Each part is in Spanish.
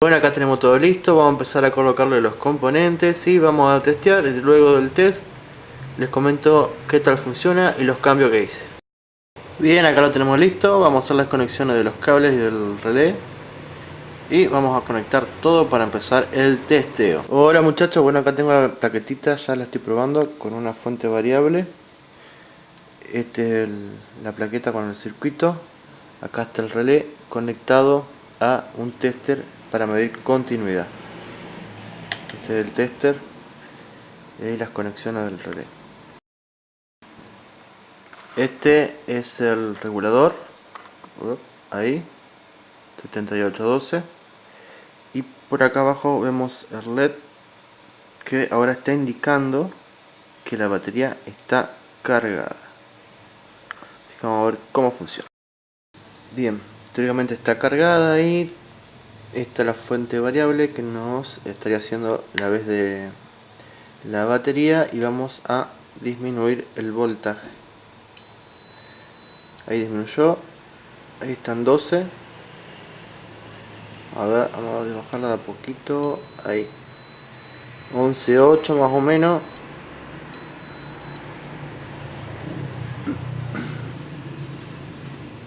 Bueno, acá tenemos todo listo, vamos a empezar a colocarle los componentes y vamos a testear. Luego del test les comento qué tal funciona y los cambios que hice. Bien, acá lo tenemos listo, vamos a hacer las conexiones de los cables y del relé y vamos a conectar todo para empezar el testeo. Hola muchachos, bueno, acá tengo la plaquetita, ya la estoy probando con una fuente variable. Este es la plaqueta con el circuito. Acá está el relé conectado a un tester para medir continuidad. Este es el tester y ahí las conexiones del relé. Este es el regulador, ahí, 7812, y por acá abajo vemos el LED que ahora está indicando que la batería está cargada. Así que vamos a ver cómo funciona. Bien, teóricamente está cargada y esta es la fuente variable que nos estaría haciendo la vez de la batería y vamos a disminuir el voltaje. Ahí disminuyó, ahí están 12. A ver, vamos a bajarla de a poquito. Ahí 11.8 más o menos.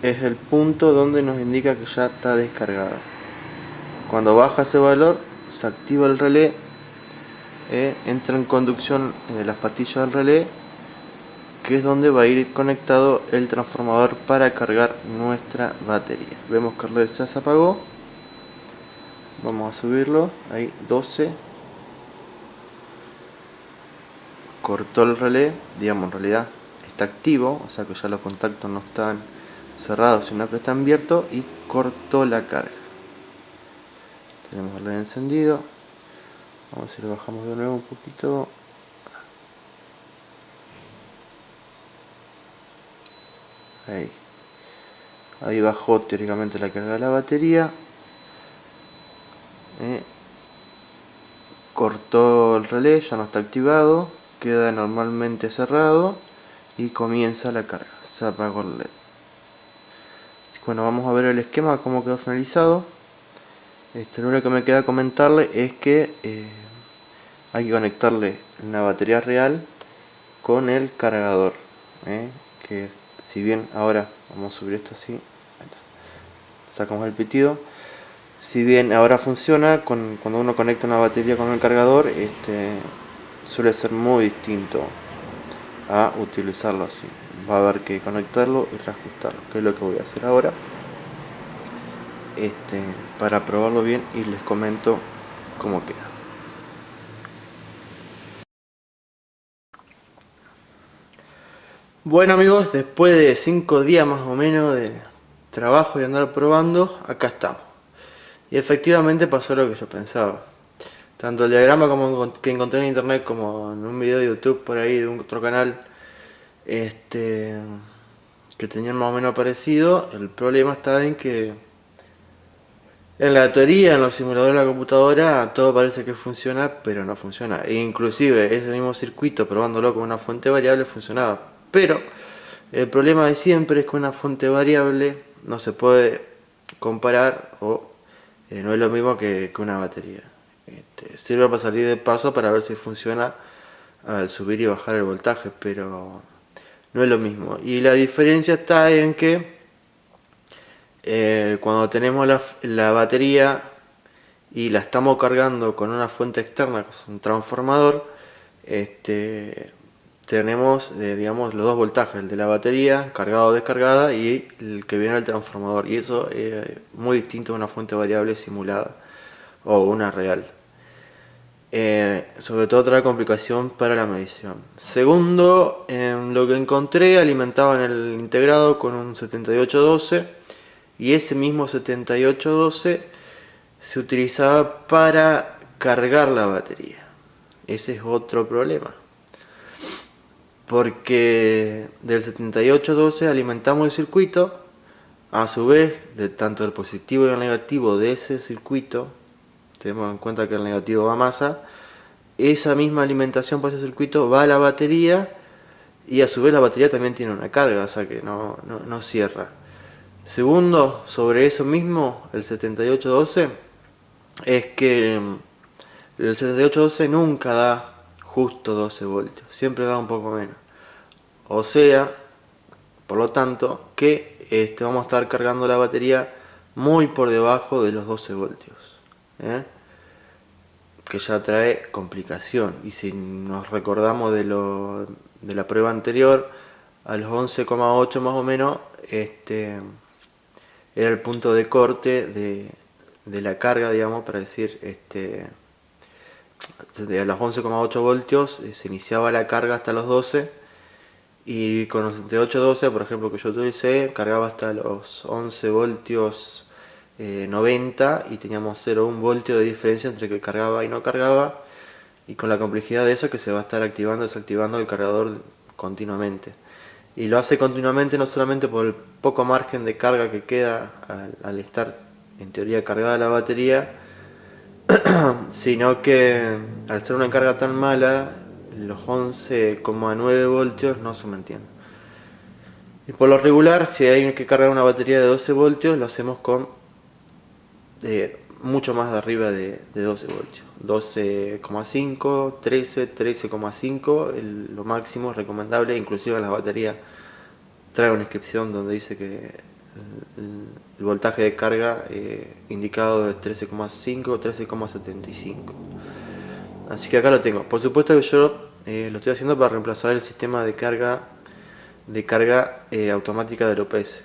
Es el punto donde nos indica que ya está descargada. Cuando baja ese valor se activa el relé, entra en conducción las pastillas del relé, que es donde va a ir conectado el transformador para cargar nuestra batería. Vemos que el relé ya se apagó. Vamos a subirlo, ahí 12. Cortó el relé, digamos, en realidad está activo, o sea que ya los contactos no están cerrados sino que están abiertos, y cortó la carga. Tenemos el relé encendido. Vamos a ver si lo bajamos de nuevo un poquito. Ahí bajó teóricamente la carga de la batería. Cortó el relé, ya no está activado, queda normalmente cerrado y comienza la carga. Se apagó el LED. Bueno, vamos a ver el esquema, cómo quedó finalizado. Lo único que me queda comentarle es que hay que conectarle una batería real con el cargador, que si bien ahora vamos a subir esto así, sacamos el pitido. Si bien ahora funciona, cuando uno conecta una batería con el cargador, suele ser muy distinto a utilizarlo así. Va a haber que conectarlo y reajustarlo, que es lo que voy a hacer ahora, para probarlo bien, y les comento cómo queda. Bueno amigos, después de 5 días más o menos de trabajo y andar probando, acá estamos. Y efectivamente pasó lo que yo pensaba. Tanto el diagrama que encontré en internet como en un video de YouTube por ahí de otro canal, que tenían más o menos parecido. El problema está en que en la teoría, en los simuladores de la computadora, todo parece que funciona, pero no funciona. E inclusive ese mismo circuito, probándolo con una fuente variable, funcionaba. Pero el problema de siempre es que una fuente variable no se puede comparar, o no es lo mismo que una batería. Sirve para salir de paso para ver si funciona al subir y bajar el voltaje, pero no es lo mismo. Y la diferencia está en que cuando tenemos la batería y la estamos cargando con una fuente externa, que es un transformador, tenemos digamos los dos voltajes, el de la batería cargada o descargada y el que viene del transformador, y eso es muy distinto a una fuente variable simulada o una real. Sobre todo trae complicación para la medición. Segundo, en lo que encontré, alimentaban el integrado con un 7812, y ese mismo 7812 se utilizaba para cargar la batería. Ese es otro problema, porque del 7812 alimentamos el circuito, a su vez, de tanto el positivo y el negativo de ese circuito, tenemos en cuenta que el negativo va a masa, esa misma alimentación para ese circuito va a la batería, y a su vez la batería también tiene una carga, o sea que no cierra. Segundo, sobre eso mismo, el 7812 es que el 7812 nunca da justo 12 voltios, siempre da un poco menos. O sea, por lo tanto, que vamos a estar cargando la batería muy por debajo de los 12 voltios. ¿eh? Que ya trae complicación. Y si nos recordamos de la prueba anterior, a los 11,8 más o menos, era el punto de corte de la carga, digamos, para decir, a los 11,8 voltios se iniciaba la carga hasta los 12, y con los 7812, por ejemplo, que yo utilicé, cargaba hasta los 11 voltios 90, y teníamos 0,1 voltio de diferencia entre que cargaba y no cargaba, y con la complejidad de eso que se va a estar activando y desactivando el cargador continuamente. Y lo hace continuamente no solamente por el poco margen de carga que queda al estar en teoría cargada la batería, sino que al ser una carga tan mala, los 11,9 voltios no se mantienen. Y por lo regular, si hay que cargar una batería de 12 voltios, lo hacemos con mucho más de arriba de 12 voltios. 12,5, 13, 13,5, lo máximo recomendable. Inclusive en las baterías trae una inscripción donde dice que el voltaje de carga indicado es 13,5 o 13,75. Así que acá lo tengo. Por supuesto que yo lo estoy haciendo para reemplazar el sistema de carga automática del OPS,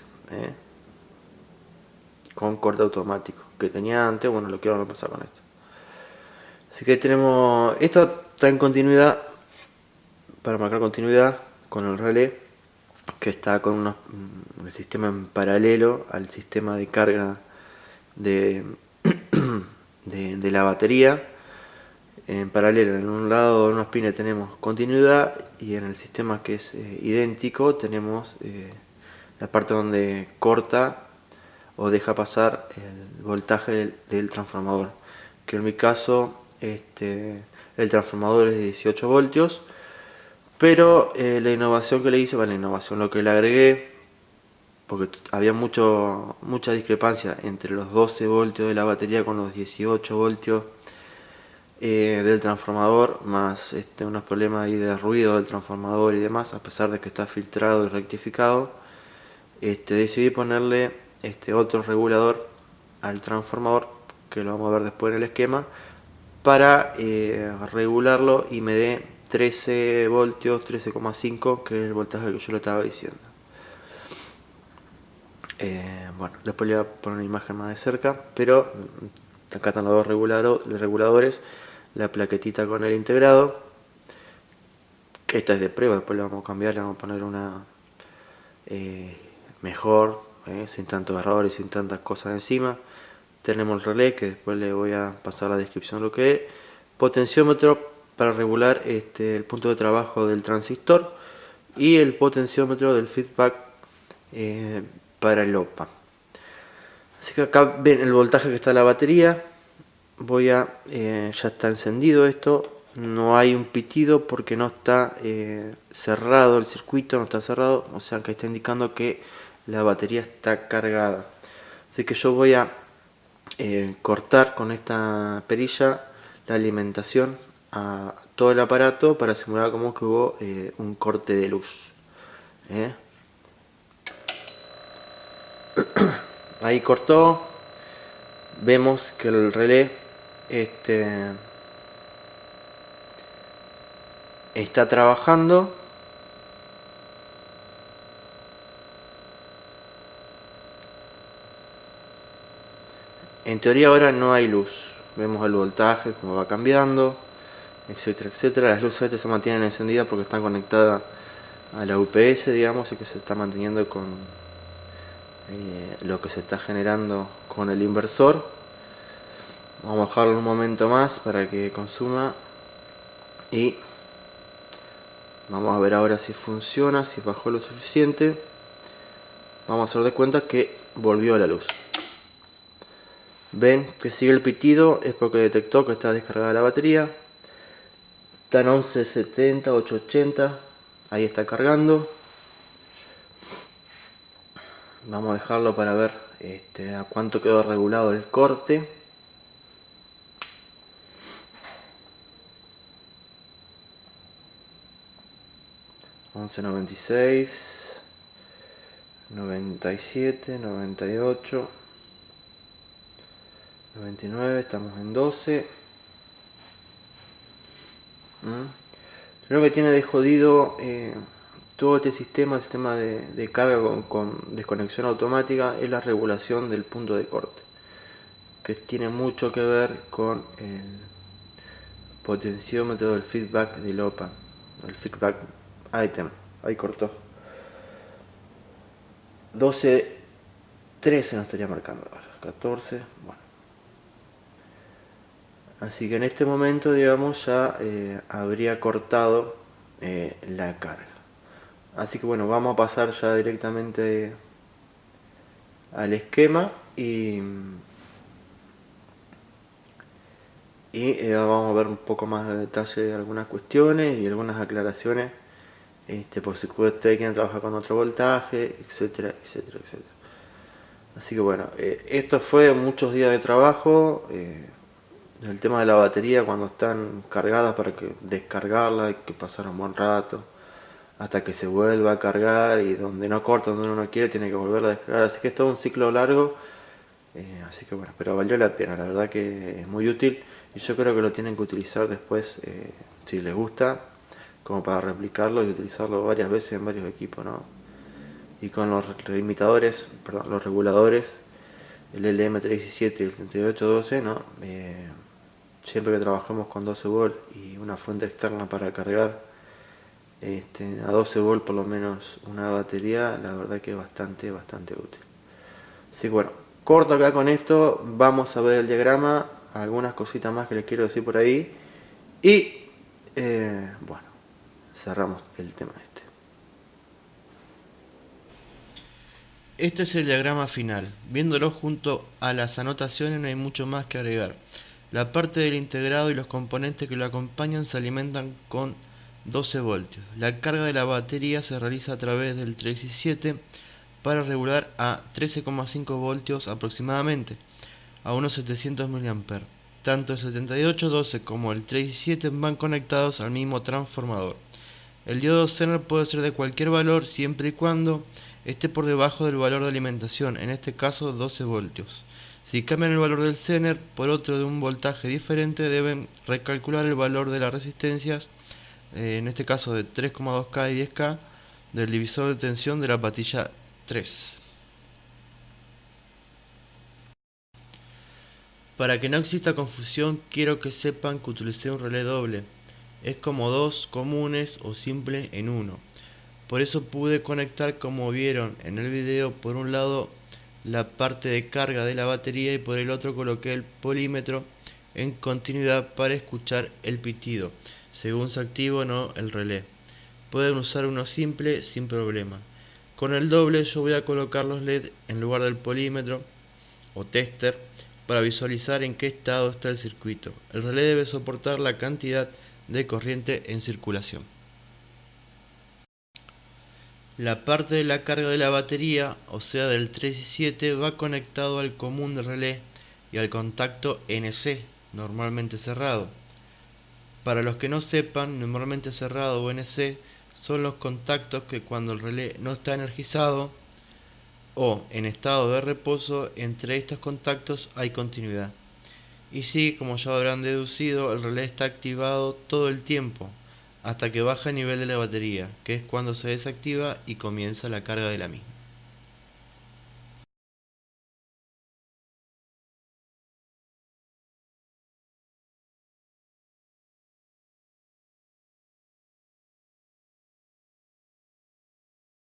con corte automático que tenía antes. Bueno, lo quiero reemplazar con esto. Así que tenemos, esto está en continuidad, para marcar continuidad con el relé, que está con el sistema en paralelo al sistema de carga de, de la batería. En paralelo, en un lado de unos pines tenemos continuidad, y en el sistema que es idéntico tenemos la parte donde corta o deja pasar el voltaje del transformador, que en mi caso el transformador es de 18 voltios, pero la innovación que le hice, bueno, la innovación, lo que le agregué, porque había mucha discrepancia entre los 12 voltios de la batería con los 18 voltios del transformador, más unos problemas ahí de ruido del transformador y demás, a pesar de que está filtrado y rectificado. Decidí ponerle otro regulador al transformador, que lo vamos a ver después en el esquema, para regularlo y me dé 13 voltios, 13,5, que es el voltaje que yo le estaba diciendo. Bueno, después le voy a poner una imagen más de cerca, pero acá están los dos reguladores, la plaquetita con el integrado, que esta es de prueba, después le vamos a cambiar, le vamos a poner una mejor, sin tantos errores, sin tantas cosas encima. Tenemos el relé, que después le voy a pasar la descripción de lo que es. Potenciómetro para regular el punto de trabajo del transistor, y el potenciómetro del feedback para el OPA. Así que acá ven el voltaje que está en la batería. Ya está encendido esto. No hay un pitido porque no está cerrado el circuito, no está cerrado, o sea que está indicando que la batería está cargada. Así que yo voy a cortar con esta perilla la alimentación a todo el aparato para simular como que hubo un corte de luz. Ahí cortó. Vemos que el relé está trabajando. En teoría ahora no hay luz. Vemos el voltaje como va cambiando, etcétera, etcétera. Las luces se mantienen encendidas porque están conectadas a la UPS, digamos, y que se está manteniendo con lo que se está generando con el inversor. Vamos a bajarlo un momento más para que consuma, y vamos a ver ahora si funciona, si bajó lo suficiente. Vamos a hacer de cuenta que volvió a la luz. Ven que sigue el pitido, es porque detectó que está descargada la batería. Está en 1170, 880, ahí está cargando. Vamos a dejarlo para ver a cuánto quedó regulado el corte. 11.96, 97, 98, 99, estamos en 12. Lo que tiene de jodido todo este sistema, el sistema de carga con desconexión automática, es la regulación del punto de corte, que tiene mucho que ver con el potenciómetro del feedback del OPA, el feedback item. Ahí cortó. 12, 13 nos estaría marcando ahora, 14, bueno. Así que en este momento, digamos, ya habría cortado la carga. Así que bueno, vamos a pasar ya directamente al esquema y vamos a ver un poco más de detalle de algunas cuestiones y algunas aclaraciones, por si ustedes quieren trabajar con otro voltaje, etcétera, etcétera, etcétera. Así que bueno, esto fue muchos días de trabajo. El tema de la batería, cuando están cargadas, para que descargarla hay que pasar un buen rato hasta que se vuelva a cargar, y donde no corta, donde uno no quiere, tiene que volverla a descargar. Así que es todo un ciclo largo. Así que bueno, pero valió la pena, la verdad que es muy útil, y yo creo que lo tienen que utilizar después, si les gusta, como para replicarlo y utilizarlo varias veces en varios equipos, ¿no? Y con los limitadores, perdón, los reguladores, el LM317 y el 3812, ¿no? Siempre que trabajamos con 12 volt y una fuente externa para cargar a 12 volt por lo menos una batería, la verdad que es bastante útil. Así que bueno, corto acá con esto, vamos a ver el diagrama, algunas cositas más que les quiero decir por ahí, y bueno, cerramos el tema este. Este es el diagrama final. Viéndolo junto a las anotaciones no hay mucho más que agregar. La parte del integrado y los componentes que lo acompañan se alimentan con 12 voltios. La carga de la batería se realiza a través del 317 para regular a 13,5 voltios aproximadamente, a unos 700 mA. Tanto el 7812 como el 317 van conectados al mismo transformador. El diodo Zener puede ser de cualquier valor siempre y cuando esté por debajo del valor de alimentación, en este caso 12 voltios. Si cambian el valor del Zener por otro de un voltaje diferente, deben recalcular el valor de las resistencias, en este caso de 3,2K y 10K, del divisor de tensión de la patilla 3. Para que no exista confusión, quiero que sepan que utilicé un relé doble. Es como dos comunes o simple en uno. Por eso pude conectar, como vieron en el video, por un lado la parte de carga de la batería y por el otro coloqué el polímetro en continuidad para escuchar el pitido, según se activa o no el relé. Pueden usar uno simple sin problema. Con el doble yo voy a colocar los LED en lugar del polímetro o tester para visualizar en qué estado está el circuito. El relé debe soportar la cantidad de corriente en circulación. La parte de la carga de la batería, o sea del 317, va conectado al común del relé y al contacto NC, normalmente cerrado. Para los que no sepan, normalmente cerrado o NC son los contactos que cuando el relé no está energizado o en estado de reposo, entre estos contactos hay continuidad. Y sí, como ya habrán deducido, el relé está activado todo el tiempo, hasta que baja el nivel de la batería, que es cuando se desactiva y comienza la carga de la misma.